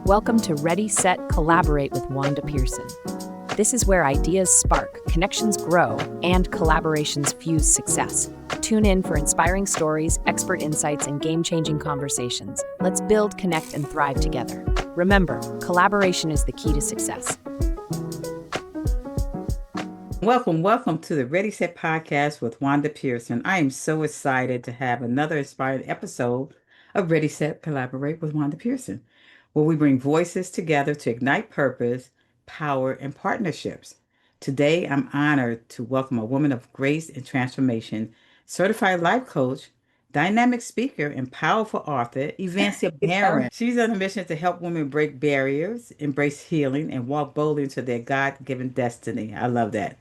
Welcome to Ready, Set, Collaborate with Wanda Pearson. This is where ideas spark, connections grow, and collaborations fuse success. Tune in for inspiring stories, expert insights, and game-changing conversations. Let's build, connect, and thrive together. Remember, collaboration is the key to success. Welcome to the Ready Set podcast with Wanda Pearson. I am so excited to have another inspired episode of Ready Set Collaborate with Wanda Pearson, where we bring voices together to ignite purpose, power, and partnerships. Today, I'm honored to welcome a woman of grace and transformation, certified life coach, dynamic speaker, and powerful author, Evancia Baron. She's on a mission to help women break barriers, embrace healing, and walk boldly into their God-given destiny. I love that.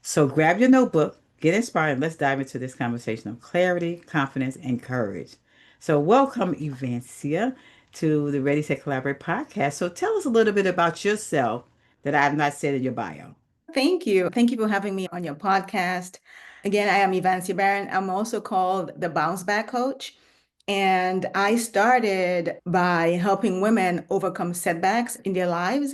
So grab your notebook, get inspired, and let's dive into this conversation of clarity, confidence, and courage. So welcome, Evancia, to the Ready, Set, Collaborate podcast. So tell us a little bit about yourself that I have not said in your bio. Thank you. Thank you for having me on your podcast. Again, I am Evancia Baron. I'm also called the Bounce Back Coach. And I started by helping women overcome setbacks in their lives,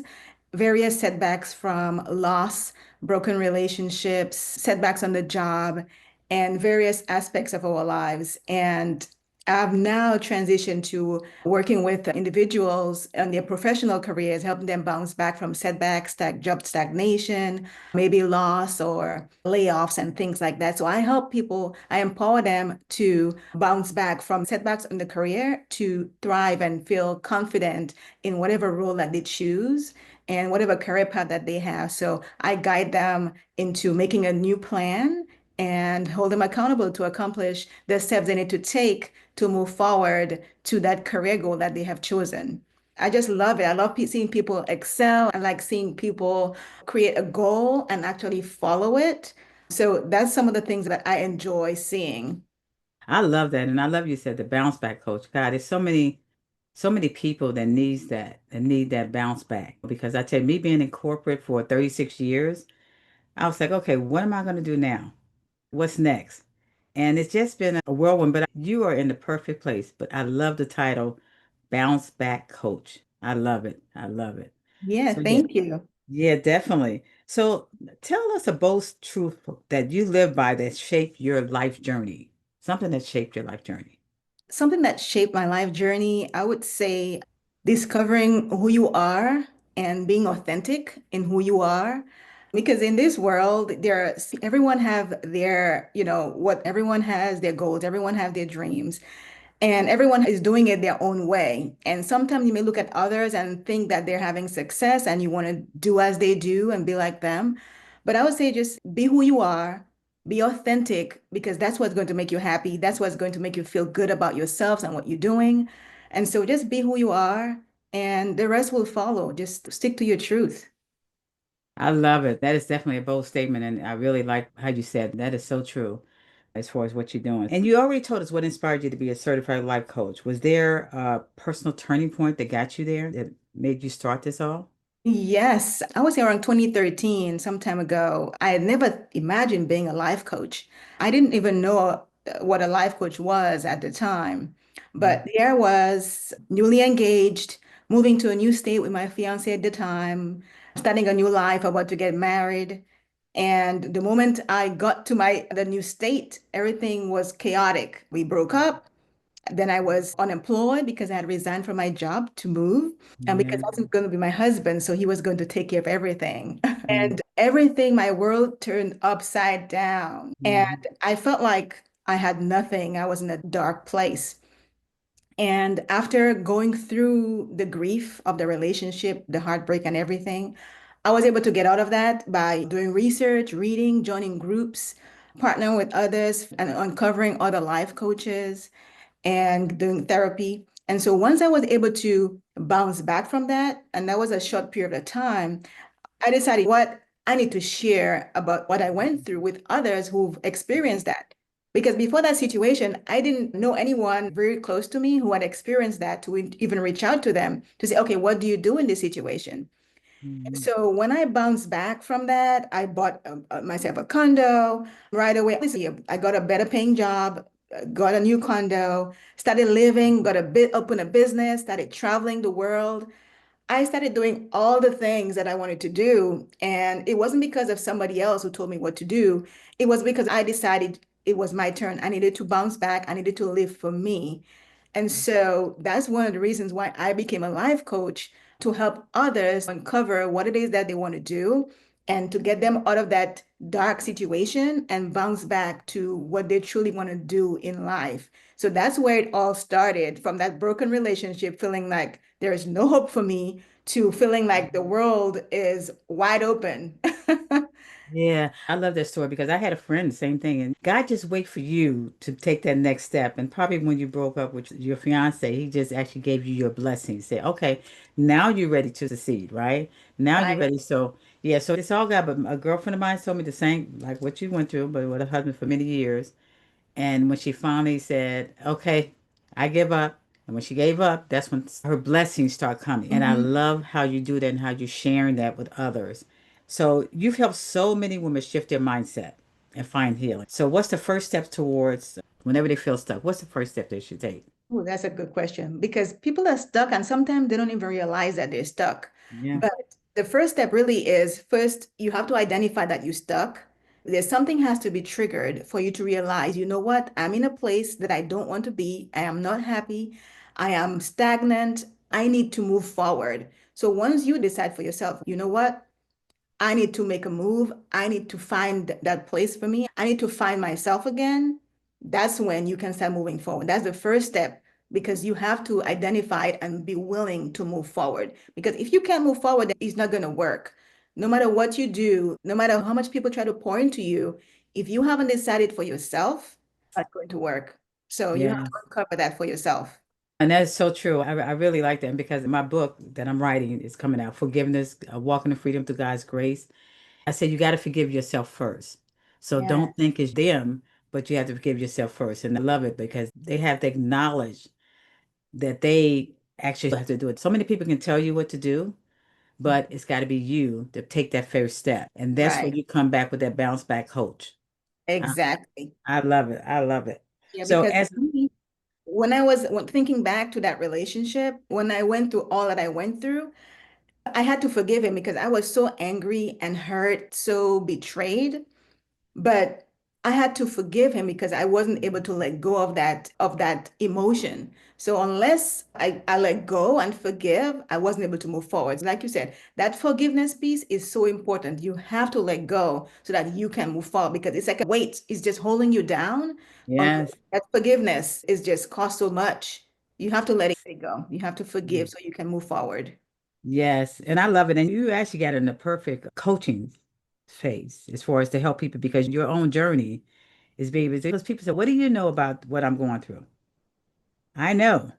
various setbacks from loss, broken relationships, setbacks on the job, and various aspects of our lives. And I've now transitioned to working with individuals in their professional careers, helping them bounce back from setbacks, job stagnation, maybe loss or layoffs and things like that. So I help people, I empower them to bounce back from setbacks in the career to thrive and feel confident in whatever role that they choose and whatever career path that they have. So I guide them into making a new plan and hold them accountable to accomplish the steps they need to take to move forward to that career goal that they have chosen. I just love it. I love seeing people excel. I like seeing people create a goal and actually follow it. So that's some of the things that I enjoy seeing. I love that. And I love you said the bounce back coach. God, there's so many people that need that bounce back. Because I tell you, me being in corporate for 36 years, I was like, okay, what am I going to do now? What's next? And it's just been a whirlwind, but you are in the perfect place. But I love the title, Bounce Back Coach. I love it. I love it. Yeah, So yeah, thank you. yeah, definitely. So tell us a bold truth that you live by that shaped your life journey. Something that shaped your life journey. Something that shaped my life journey, I would say discovering who you are and being authentic in who you are. Because in this world, everyone have their, what everyone has their goals, everyone have their dreams. And everyone is doing it their own way. And sometimes you may look at others and think that they're having success and you want to do as they do and be like them. But I would say just be who you are, be authentic, because that's what's going to make you happy. That's what's going to make you feel good about yourselves and what you're doing. And so just be who you are, and the rest will follow. Just stick to your truth. I love it. That is definitely a bold statement. And I really like how you said that is so true as far as what you're doing. And you already told us what inspired you to be a certified life coach. Was there a personal turning point that got you there that made you start this all? Yes, I was around 2013, some time ago. I had never imagined being a life coach. I didn't even know what a life coach was at the time. Mhm. But there I was, newly engaged, moving to a new state with my fiance at the time, starting a new life, about to get married. And the moment I got to the new state, everything was chaotic. We broke up. Then I was unemployed because I had resigned from my job to move. And because Yeah. I wasn't going to be my husband, so he was going to take care of everything. Mhm. And everything, my world turned upside down. And Mhm. I felt like I had nothing. I was in a dark place. And after going through the grief of the relationship, the heartbreak and everything, I was able to get out of that by doing research, reading, joining groups, partnering with others, and uncovering other life coaches and doing therapy. And so once I was able to bounce back from that, and that was a short period of time, I decided what I need to share about what I went through with others who've experienced that. Because before that situation, I didn't know anyone very close to me who had experienced that to even reach out to them to say, okay, what do you do in this situation? Mhm. So when I bounced back from that, I bought myself a condo right away. I got a better paying job, got a new condo, started living, got a bit, opened a business, started traveling the world. I started doing all the things that I wanted to do. And it wasn't because of somebody else who told me what to do. It was because I decided it was my turn. I needed to bounce back. I needed to live for me. And so that's one of the reasons why I became a life coach, to help others uncover what it is that they want to do and to get them out of that dark situation and bounce back to what they truly want to do in life. So that's where it all started, from that broken relationship, feeling like there is no hope for me, to feeling like the world is wide open. Yeah, I love that story because I had a friend, the same thing. And God just wait for you to take that next step. And probably when you broke up with your fiance, he just actually gave you your blessing. He said, okay, now you're ready to succeed, right? Now you're Right. ready. So, yeah, so it's all God. But a girlfriend of mine told me the same, like what you went through, but with a husband for many years. And when she finally said, okay, I give up. And when she gave up, that's when her blessings start coming. And I Mhm. love how you do that and how you're sharing that with others. So you've helped so many women shift their mindset and find healing. So what's the first step towards whenever they feel stuck? What's the first step they should take? Oh, that's a good question, because people are stuck and sometimes they don't even realize that they're stuck. Yeah. But the first step really is, first, you have to identify that you're stuck. There's something has to be triggered for you to realize, you know what, I'm in a place that I don't want to be. I am not happy. I am stagnant. I need to move forward. So once you decide for yourself, you know what, I need to make a move. I need to find that place for me. I need to find myself again. That's when you can start moving forward. That's the first step, because you have to identify it and be willing to move forward. Because if you can't move forward, then it's not going to work. No matter what you do, no matter how much people try to pour into you, if you haven't decided for yourself, it's not going to work. So you have to Yes. uncover that for yourself. And that's so true. I really like that because my book that I'm writing is coming out, Forgiveness, Walking in Freedom Through God's Grace. I said you got to forgive yourself first. So Yeah, don't think it's them, but you have to forgive yourself first. And I love it because they have to acknowledge that they actually have to do it. So many people can tell you what to do, but it's got to be you to take that first step. And that's where right. you come back with that bounce back coach. I, Exactly. I love it. I love it. Yeah, So because as when I was thinking back to that relationship, when I went through all that I went through, I had to forgive him because I was so angry and hurt, so betrayed. But I had to forgive him because I wasn't able to let go of that emotion. So unless I let go and forgive, I wasn't able to move forward. Like you said, that forgiveness piece is so important. You have to let go so that you can move forward, because it's like a weight is just holding you down. yes, That forgiveness is just cost so much. You have to let it go. You have to forgive so you can move forward. yes, and I love it. And you actually got in the perfect coaching phase as far as to help people because your own journey is being because people say, "What do you know about what I'm going through?" I know.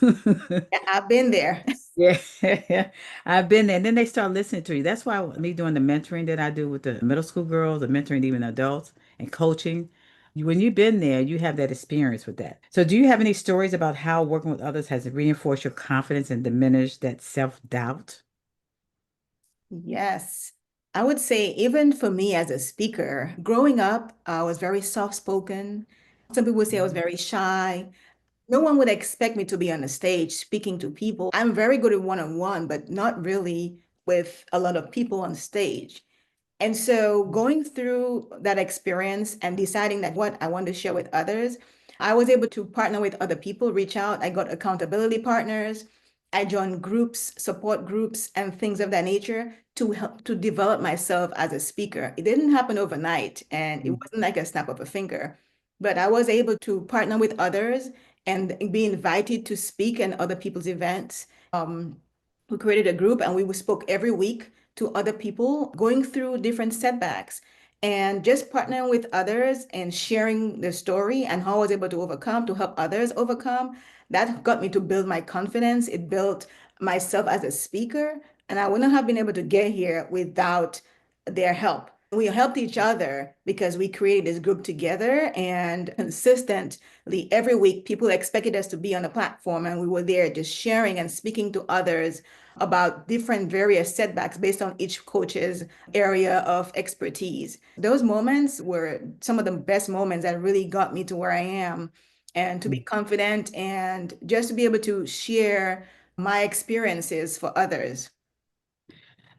Yeah, I've been there. Yeah, I've been there. And then they start listening to you. That's why me doing the mentoring that I do with the middle school girls, the mentoring even adults and coaching. When you've been there, you have that experience with that. So do you have any stories about how working with others has reinforced your confidence and diminished that self-doubt? Yes. I would say, even for me as a speaker, growing up, I was very soft-spoken. Some people would say I was very shy. No one would expect me to be on the stage speaking to people. I'm very good at one-on-one, but not really with a lot of people on stage. And so going through that experience and deciding that what I want to share with others, I was able to partner with other people, reach out. I got accountability partners. I joined groups, support groups, and things of that nature to help to develop myself as a speaker. It didn't happen overnight, and it wasn't like a snap of a finger, but I was able to partner with others and be invited to speak in other people's events. We created a group and we spoke every week to other people going through different setbacks, and just partnering with others and sharing the story and how I was able to overcome, to help others overcome. That got me to build my confidence. It built myself as a speaker, and I wouldn't have been able to get here without their help. We helped each other because we created this group together, and consistently every week people expected us to be on the platform, and we were there just sharing and speaking to others about different various setbacks based on each coach's area of expertise. Those moments were some of the best moments that really got me to where I am, and to be confident and just to be able to share my experiences for others.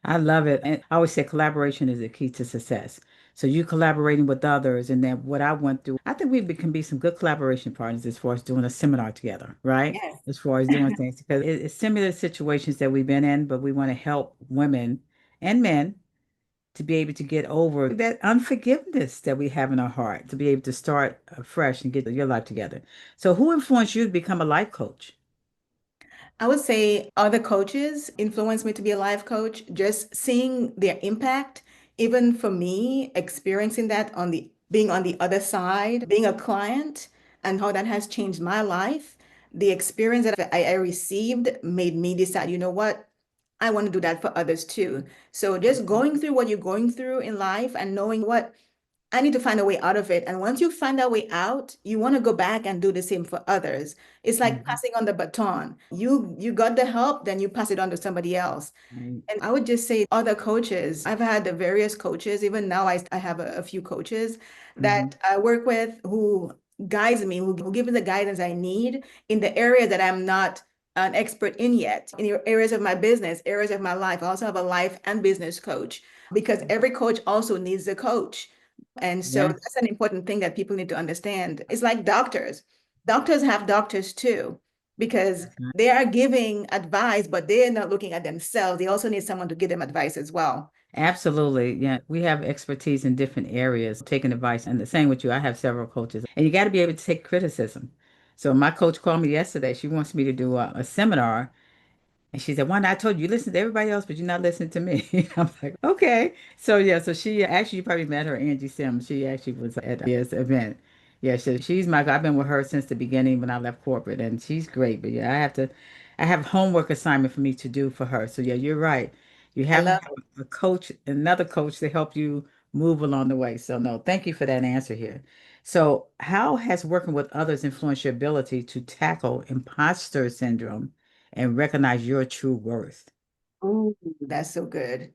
I love it. And I always say collaboration is the key to success. So you collaborating with others, and then what I went through, I think can be some good collaboration partners as far as doing a seminar together, right? Yes. As far as doing things, because it's similar situations that we've been in, but we want to help women and men to be able to get over that unforgiveness that we have in our heart, to be able to start afresh and get your life together. So who influenced you to become a life coach? I would say other coaches influenced me to be a life coach, just seeing their impact, even for me, experiencing that on the being on the other side, being a client, and how that has changed my life. The experience that I received made me decide, you know what? I want to do that for others too. So just going through what you're going through in life and knowing what I need to find a way out of it. And once you find that way out, you want to go back and do the same for others. It's like Mhm. passing on the baton. You got the help, then you pass it on to somebody else. Right. And I would just say other coaches. I've had the various coaches. Even now, I have a few coaches Mhm. that I work with who guides me, who give me the guidance I need in the area that I'm not an expert in yet, in your areas of my business, areas of my life. I also have a life and business coach because every coach also needs a coach. And so Yeah. that's an important thing that people need to understand. It's like doctors. Doctors have doctors too, because That's right. they are giving advice, but they're not looking at themselves. They also need someone to give them advice as well. Absolutely. Yeah. We have expertise in different areas, taking advice. And the same with you, I have several coaches, and you got to be able to take criticism. So my coach called me yesterday. She wants me to do a seminar. And she said, Wanda, I told you, you listen to everybody else, but you're not listening to me. I'm like, okay. So yeah, so she actually, you probably met her, Angie Sims. She actually was at this event. Yeah, she's I've been with her since the beginning when I left corporate, and she's great. But yeah, I have homework assignment for me to do for her. So yeah, you're right. You I have to love have a coach, another coach to help you move along the way. So no, thank you for that answer here. So how has working with others influenced your ability to tackle imposter syndrome and recognize your true worth? Ooh, that's so good.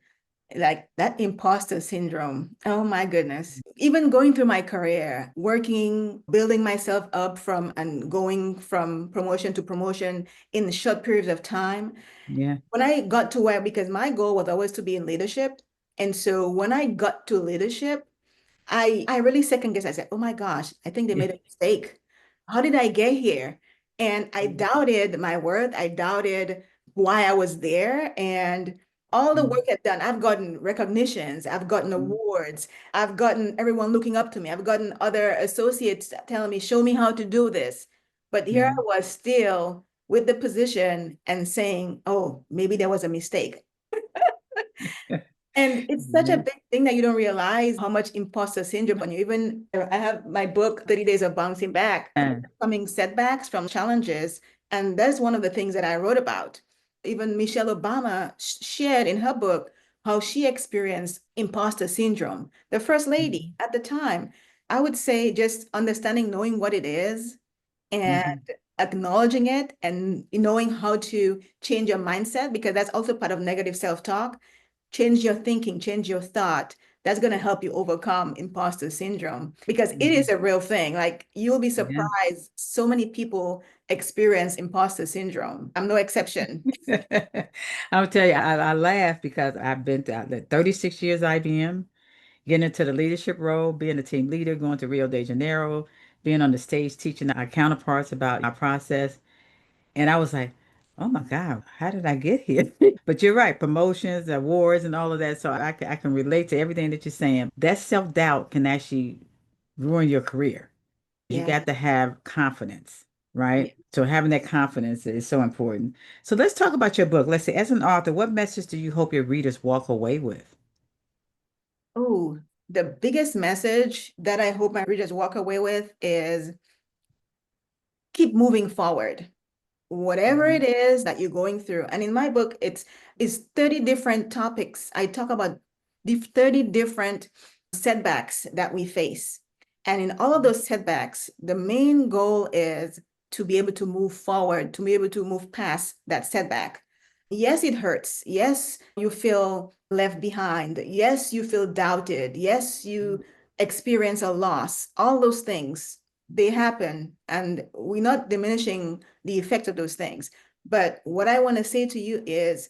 Like that imposter syndrome. Oh my goodness. Even going through my career, working, building myself up from and going from promotion to promotion in short periods of time. Yeah. When I got to where, because my goal was always to be in leadership. And so when I got to leadership, I really second guess. I said, oh my gosh, I think they Yeah. made a mistake. How did I get here? And I doubted my worth. I doubted why I was there. And all the work I've done, I've gotten recognitions, I've gotten awards, I've gotten everyone looking up to me, I've gotten other associates telling me, show me how to do this. But here Yeah. I was still with the position and saying, oh, maybe there was a mistake. And it's such a Yeah. big thing that you don't realize how much imposter syndrome when you even I have my book 30 Days of Bouncing Back, Yeah. coming setbacks from challenges. And that's one of the things that I wrote about. Even Michelle Obama shared in her book how she experienced imposter syndrome. The first lady at the time, I would say just understanding, knowing what it is and Mhm. acknowledging it and knowing how to change your mindset, because that's also part of negative self-talk. Change your thinking, change your thought. That's going to help you overcome imposter syndrome because it is Mhm. a real thing. Like you'll be Yeah. surprised. So many people experience imposter syndrome. I'm no exception. I'll tell you, I laugh because I've been to 36 years IBM, getting into the leadership role, being a team leader, going to Rio de Janeiro, being on the stage teaching our counterparts about our process. And I was like, oh my God, how did I get here? But you're right, promotions, awards, and all of that. So I can relate to everything that you're saying. That self-doubt can actually ruin your career. You Yeah. got to have confidence, Yeah. right? So having that confidence is so important. So let's talk about your book. Let's say, as an author, what message do you hope your readers walk away with? Oh, the biggest message that I hope my readers walk away with is keep moving forward. Whatever it Mhm. is that you're going through. And in my book, it's 30 different topics. I talk about the 30 different setbacks that we face. And in all of those setbacks, the main goal is to be able to move forward, to be able to move past that setback. Yes, it hurts. Yes, you feel left behind. Yes, you feel doubted. Yes, you experience a loss. All those things, they happen. And we're not diminishing the effect of those things. But what I want to say to you is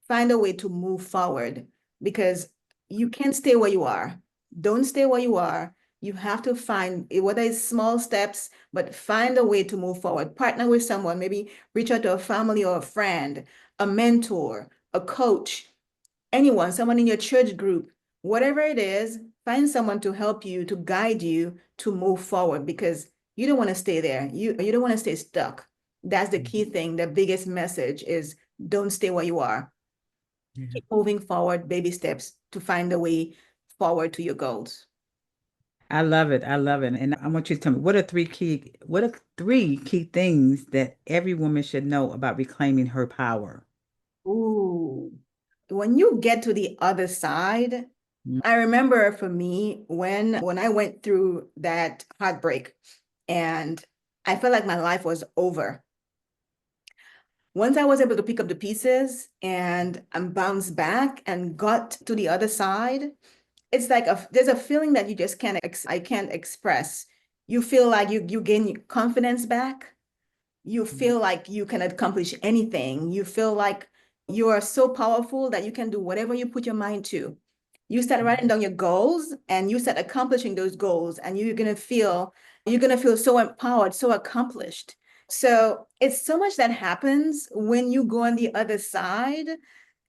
find a way to move forward because you can't stay where you are. Don't stay where you are. You have to find, whether it's small steps, but find a way to move forward. Partner with someone, maybe reach out to a family or a friend, a mentor, a coach, anyone, someone in your church group, whatever it is, find someone to help you, to guide you to move forward because you don't want to stay there. You don't want to stay stuck. That's the key thing. The biggest message is don't stay where you are. Yeah. Keep moving forward, baby steps to find a way forward to your goals. I love it. I love it. And I want you to tell me what are three key things that every woman should know about reclaiming her power? Ooh. When you get to the other side, Mm. I remember for me when I went through that heartbreak and I felt like my life was over. Once I was able to pick up the pieces and bounce back and got to the other side, it's like there's a feeling that you just I can't express. You feel like you gain your confidence back. You feel like you can accomplish anything. You feel like you are so powerful that you can do whatever you put your mind to. You start writing down your goals and you start accomplishing those goals and you're gonna feel so empowered, so accomplished. So it's so much that happens when you go on the other side.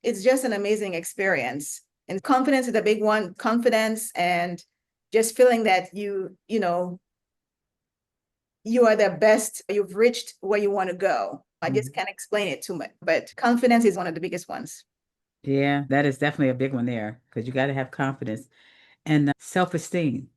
It's just an amazing experience. And confidence is a big one, confidence and just feeling that you are the best, you've reached where you want to go. I just can't explain it too much, but confidence is one of the biggest ones. Yeah, that is definitely a big one there because you got to have confidence and self-esteem.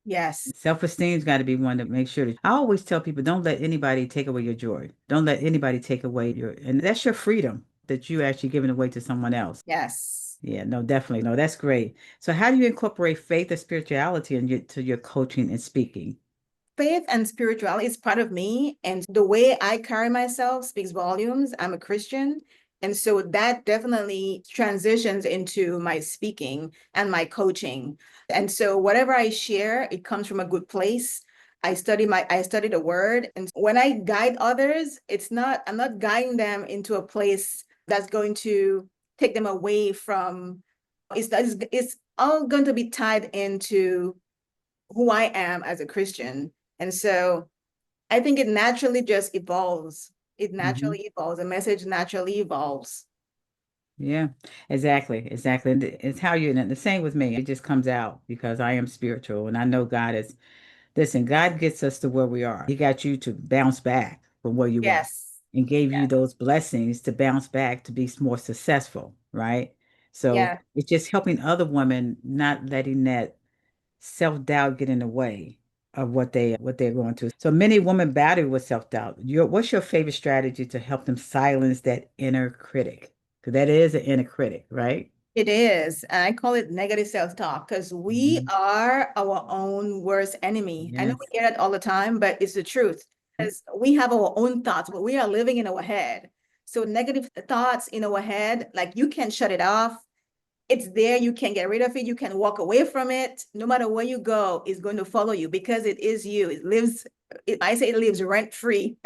Yes, Self-esteem's got to be one that makes sure that I always tell people don't let anybody take away your joy. Don't let anybody take away and that's your freedom that you actually giving away to someone else. yes. Yeah, no, definitely. No, that's great. So how do you incorporate faith and spirituality to your coaching and speaking? Faith and spirituality is part of me, and the way I carry myself speaks volumes. I'm a Christian. And so that definitely transitions into my speaking and my coaching. And so whatever I share, it comes from a good place. I study the word. And when I guide others, I'm not guiding them into a place that's going to take them away from it's all going to be tied into who I am as a Christian. And so I think it naturally just evolves. It Hmm. naturally evolves. The message naturally evolves. Yeah, exactly, exactly. And it's how you, and the same with me. It just comes out because I am spiritual and I know God is, listen, God gets us to where we are. He got you to bounce back from where you were Yes. and gave you Yes. those blessings to bounce back to be more successful, right? So Yeah, it's just helping other women, not letting that self-doubt get in the way of what they're going through. So many women battle with self-doubt. What's your favorite strategy to help them silence that inner critic? Because that is an inner critic, right? it is. And I call it negative self-talk because we Mhm. are our own worst enemy. I know we Yes. hear that all the time, but it's the truth. Because we have our own thoughts, but we are living in our head. So negative thoughts in our head, like you can shut it off. It's there. You can get rid of it. You can walk away from it. No matter where you go, it's going to follow you because it is you. I say it lives rent free.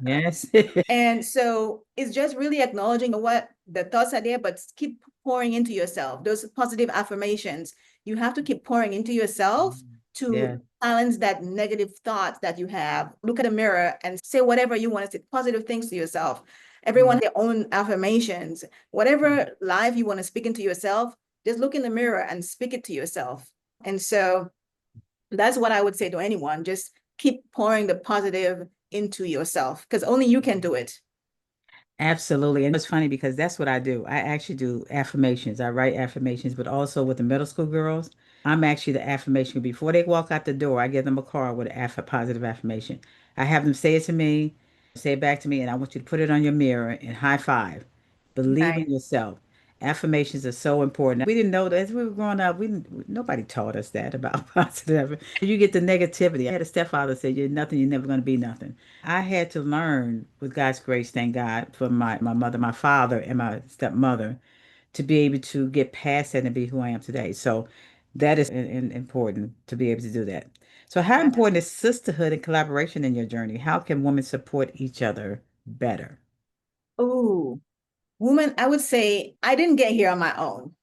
Yes. And so it's just really acknowledging what the thoughts are there, but keep pouring into yourself. Those positive affirmations, you have to keep pouring into yourself Yeah. to balance that negative thoughts that you have. Look at the mirror and say whatever you want to say, positive things to yourself. Everyone has their own affirmations. Whatever life you want to speak into yourself, just look in the mirror and speak it to yourself. And so that's what I would say to anyone. Just keep pouring the positive into yourself because only you can do it. Absolutely. And it's funny because that's what I do. I actually do affirmations. I write affirmations, but also with the middle school girls, I'm actually the affirmation. Before they walk out the door, I give them a card with a positive affirmation. I have them say it to me, say it back to me, and I want you to put it on your mirror and high five. Believe Nice. in yourself. Affirmations are so important. We didn't know that as we were growing up. Nobody taught us that about positive. You get the negativity. I had a stepfather say, "You're nothing. You're never going to be nothing." I had to learn, with God's grace, thank God, for my mother, my father, and my stepmother, to be able to get past that and be who I am today. So that is important to be able to do that. So how Yeah. important is sisterhood and collaboration in your journey? How can women support each other better? Oh, woman, I would say I didn't get here on my own.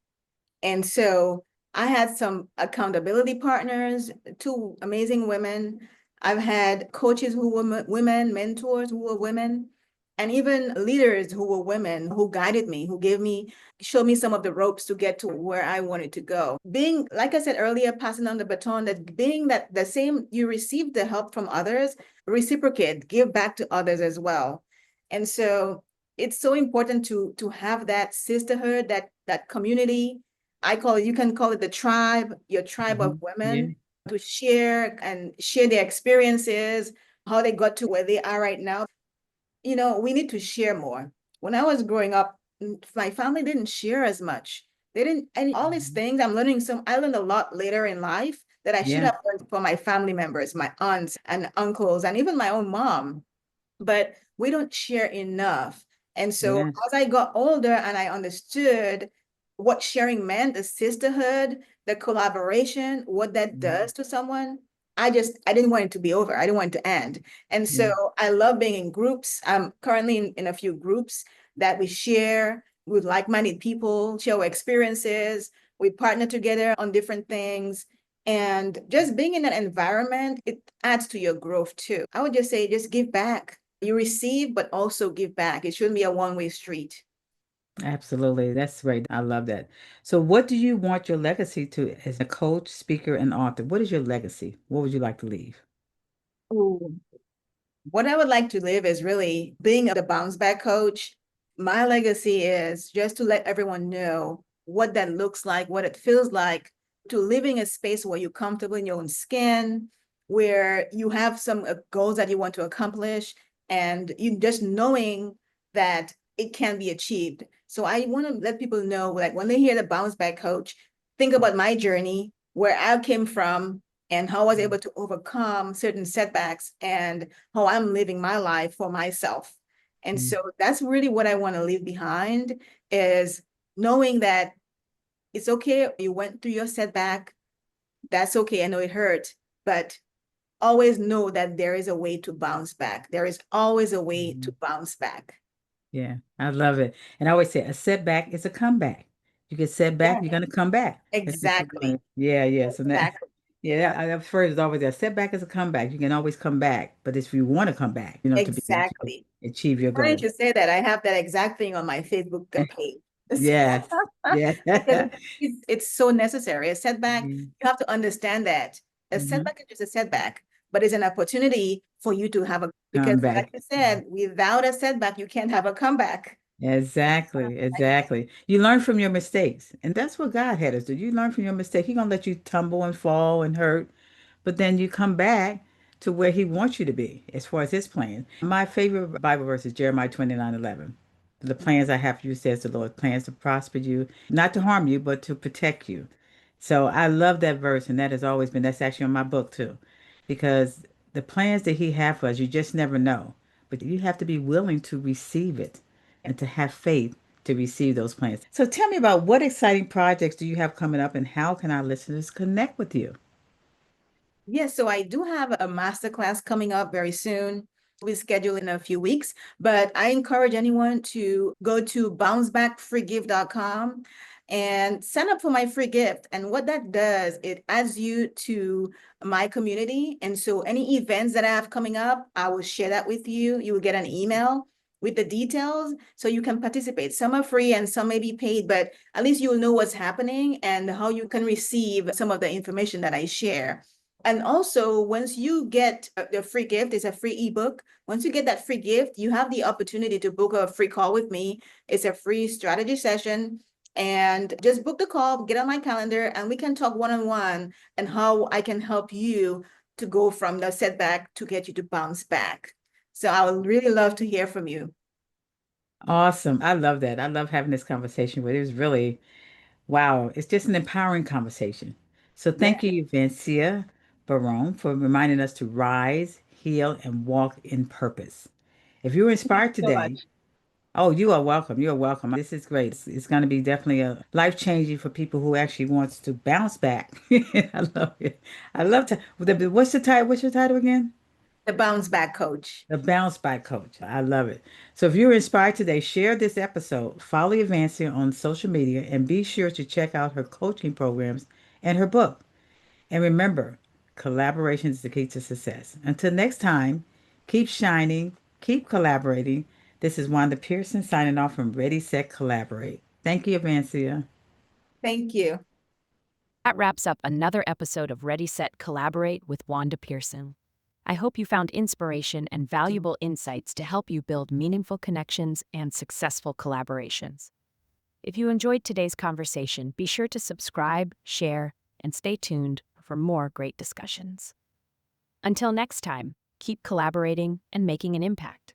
And so I had some accountability partners, two amazing women. I've had coaches who were women, mentors who were women, and even leaders who were women who guided me, who gave me, showed me some of the ropes to get to where I wanted to go. Being, like I said earlier, passing on the baton, that being that the same, you receive the help from others, reciprocate, give back to others as well. And so it's so important to have that sisterhood, that community. I call it, you can call it the tribe, your tribe of Yeah. women, to share and share their experiences, how they got to where they are right now. We need to share more. When I was growing up, my family didn't share as much. They didn't, and all these Mhm. things, I learned a lot later in life that I should Yeah. have learned from my family members, my aunts and uncles, and even my own mom, but we don't share enough. And so Yeah. as I got older and I understood what sharing meant, the sisterhood, the collaboration, what that Mhm. does to someone, I didn't want it to be over. I didn't want it to end. And so Yeah. I love being in groups. I'm currently in a few groups that we share with like-minded people, share our experiences, we partner together on different things. And just being in that environment, it adds to your growth too. I would just say, just give back. You receive, but also give back. It shouldn't be a one-way street. Absolutely. That's great. I love that. So, what do you want your legacy to as a coach, speaker, and author? What is your legacy? What would you like to leave? Ooh. What I would like to live is really being the bounce back coach. My legacy is just to let everyone know what that looks like, what it feels like to living a space where you're comfortable in your own skin, where you have some goals that you want to accomplish, and you just knowing that it can be achieved. So I want to let people know, like when they hear the bounce back coach, think about my journey, where I came from, and how I was able to overcome certain setbacks and how I'm living my life for myself. And Mhm. so that's really what I want to leave behind is knowing that it's okay. You went through your setback. That's okay. I know it hurt, but always know that there is a way to bounce back. There is always a way to Mhm. bounce back. Yeah, I love it. And I always say a setback is a comeback. You get set back, you're Exactly. gonna come back. That's what you're Exactly. doing. Yeah, yeah. So that, Exactly. yeah, that phrase is always there. Setback is a comeback. You can always come back, but if you want to come back, to be able to Exactly. achieve your Funny goal. to say that I have that exact thing on my Facebook page. Yes. Yeah. Because it's so necessary. A setback, Mhm. you have to understand that a Mhm. setback is just a setback, but it's an opportunity for you to have because Come like back. you said, without a setback, you can't have a comeback. Exactly, exactly. You learn from your mistakes, and that's what God had us do. You learn from your mistake. He's gonna let you tumble and fall and hurt, but then you come back to where He wants you to be as far as His plan. My favorite Bible verse is Jeremiah 29:11. The plans I have for you, says the Lord, plans to prosper you, not to harm you, but to protect you. So I love that verse, and that has always been, that's actually on my book too, because the plans that He has for us, you just never know. But you have to be willing to receive it and to have faith to receive those plans. So tell me about what exciting projects do you have coming up and how can our listeners connect with you? Yes, so I do have a masterclass coming up very soon. We schedule in a few weeks, but I encourage anyone to go to bouncebackfreegift.com and sign up for my free gift. And what that does, it adds you to my community. And so any events that I have coming up, I will share that with you. You will get an email with the details so you can participate. Some are free and some may be paid, but at least you'll know what's happening and how you can receive some of the information that I share. And also, once you get the free gift, it's a free ebook. Once you get that free gift, you have the opportunity to book a free call with me. It's a free strategy session. And just book the call, get on my calendar, and we can talk one-on-one and how I can help you to go from the setback to get you to bounce back. So I would really love to hear from you. Awesome. I love that. I love having this conversation with you. It was really, wow, it's just an empowering conversation. So Yeah, thank you, Evancia Baron, for reminding us to rise, heal, and walk in purpose. If you were thank you inspired so today, much. oh, you are welcome. You are welcome. This is great. It's going to be definitely a life changing for people who actually wants to bounce back. I love it. I love to. What's the title? What's your title again? The bounce back coach. The bounce back coach. I love it. So if you're inspired today, share this episode, follow Evancia on social media, and be sure to check out her coaching programs and her book. And remember, collaboration is the key to success. Until next time, keep shining, keep collaborating. This is Wanda Pearson signing off from Ready, Set, Collaborate. Thank you, Evancia. Thank you. That wraps up another episode of Ready, Set, Collaborate with Wanda Pearson. I hope you found inspiration and valuable insights to help you build meaningful connections and successful collaborations. If you enjoyed today's conversation, be sure to subscribe, share, and stay tuned for more great discussions. Until next time, keep collaborating and making an impact.